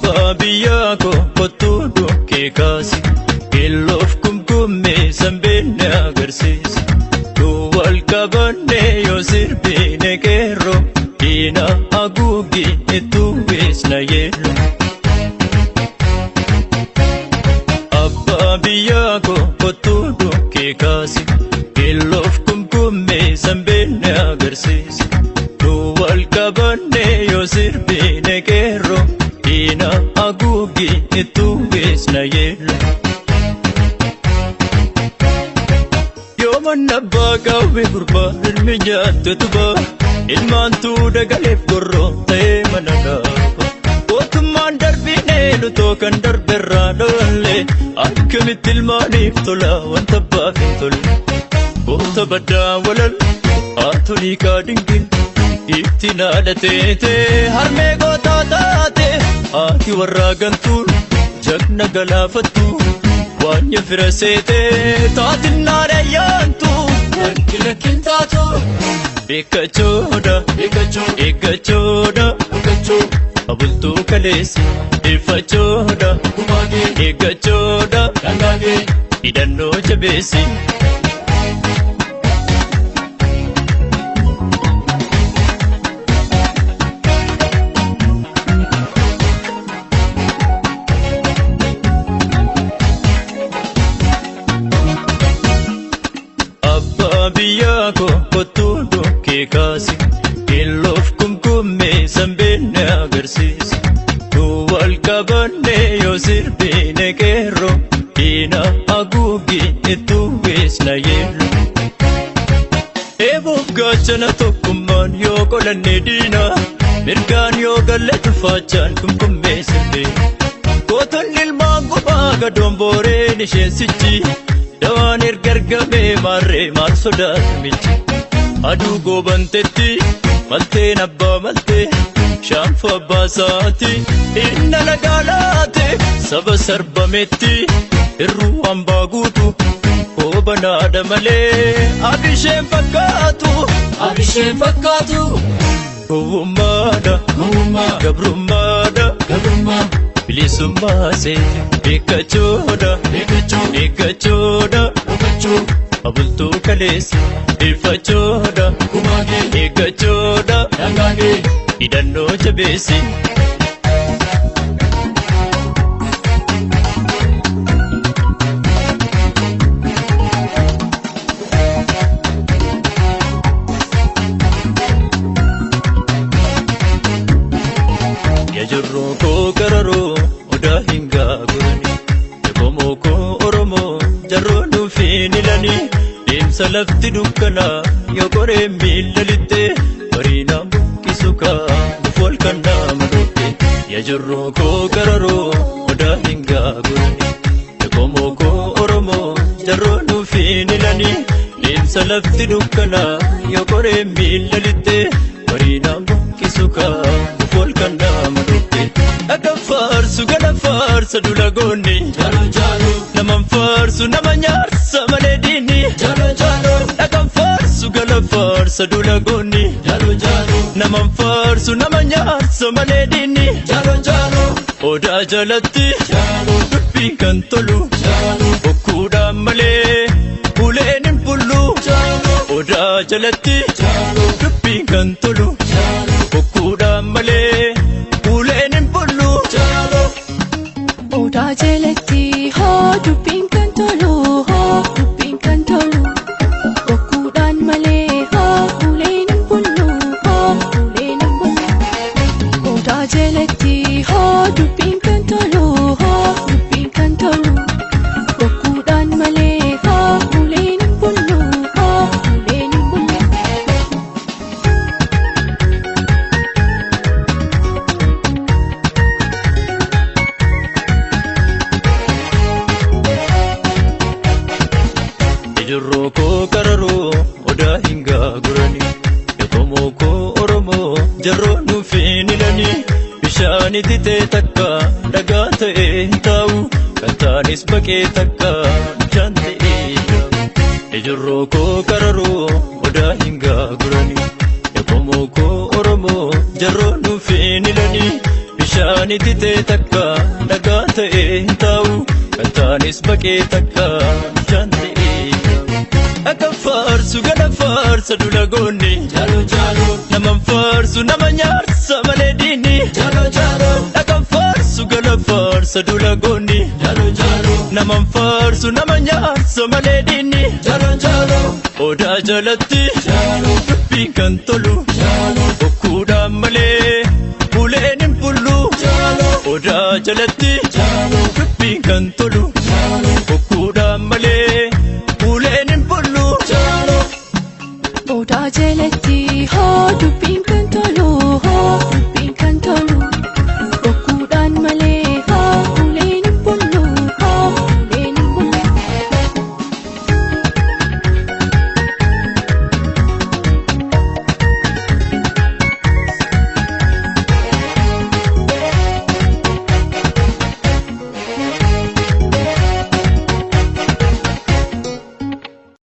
Abbaa biyyaa koo kottuu dhukkee kaasi Keelloof kumkummee sanbeenne agarsiisi Duwwal qabannee yoo sirbiine qeerroo Diina haguuggii ittuu beesna yeello Abbaa biyyaa koo kottuu dhukkee kaasi Keelloof kumkummee sanbeenne agarsiisi Duwwal qabannee yoo sirbiine qeerroo Diina haguuggii ittuu beesna yeello Yooman abbaa qawwee gurbaa ilmi nyaattetu ba'a Ilmaantuu dagaleef gorroo ta'ee mana dhaaba Mootummaan darbiinee lutoo kan darberraa dhoollee Akkamitti ilmaaniif tola wanta abbaaf hin tolle Goota baddaa walal haatolii kaadingil Ittiin haadha teetee harmee gootaa taate Haati warraa gantuun jagna galaafattu Waanya fira seetee taatinaan ayyaantu Lakkin taatu Beekachoodha Eeggachoodha Abultuu kaleessi Eeffachoodha Eeggachoodha Hidhannoo jabeessi Biyyaa koo kottuu dhukkee kaasi Keelloof kumkummee sanbeenne agarsiisi Duwwal qabannee yoo sirbiine qeerroo Diina haguuggii ittuu beesna yeello Eeboof gaachana tokkummaan yoo qolannee diina Mirgaan yoo galle tufaachaan kumkummee sirbee Gootonni ilmaan gubaa gadoon booreen isheensichi Dawaan ergargamee maarree maal sodaatamichi Aduu goobantetti malteen abbaa maltee Shaanfa abbaa saati inna lagaalaate Saba sarbametti irruu hambaa guutu Hoobanaadha malee abisheen fakkaatu Gowwummaadha gabrummaadha Bilisummaa seete Beekachoodha Eeggachoodha Abultuu kaleessi Eeffachoodha Eeggachoodha Hidhannoo jabeessi Yajurroo koo gararoo odaa hin gaagurani Yakomoo koo oromoo jarroo nuufiin ilani Deemsa lafti dukkanaa yoo qoree miilla lixxee Bariinaan buqqisu kaa nufool kan nama dhokke Yajurroo koo gararoo odaa hin gaagurani Yakomoo koo oromoo jarroo nuufiin ilani Deemsa lafti dukkanaa yoo qoree miilla lixxee Bariinaan buqqisu kaa nufool kan nama dhokke Dhagan faarsu gana faarsa dulagoonni Naman faarsu nama nyaarsa malee diini Dhagan faarsu gana faarsa dulagoonni Naman faarsu nama nyaarsa malee diini Odaa jalatti dubbiin kan tolu Bokkuudhaan malee uleen hin bullu Odaa jalatti dubbiin kan tolu Bokkuudhaan malee uleen hin bullu Odaa jalatti hoo dubbiin kan tolu dubbiin kan tolu Bokkuudhaan malee hoo uleen hin bullu uleen hin bullu Odaa jalatti hoo dubbiin kan tolu dubbiin kan tolu Bokkuudhaan malee hoo uleen hin bullu uleen hin bullu Yajurroo koo gararoo odaa hin gaagurani Yakomoo koo oromoo jarroo nuufiin ilani Bishaani titee takka dhagaa ta'ee hin taa'u Kan taanis baqee takka bishaan ta'ee hin taa'u Yajurroo koo gararoo odaa hin gaagurani Yakomoo koo oromoo jarroo nuufiin ilani bishaani titee takka dhagaa ta'ee hin taa'u kan taanis baqee takka bishaan ta'ee akka faarsu gana faarsa dula goonni jaalo jaalo naman faarsu nama nyaarsa malee diinni jaalo jaalo akka faarsu gana faarsa dula goonni jaalo jaalo naman faarsu nama nyaarsa malee diinni jaalo jaalo odaa jalatti jaalo dubbiin kan tolu jaalo bokkuudhaan malee uleen hin bullu jaalo odaa jalatti jaalo dubbiin kan tolu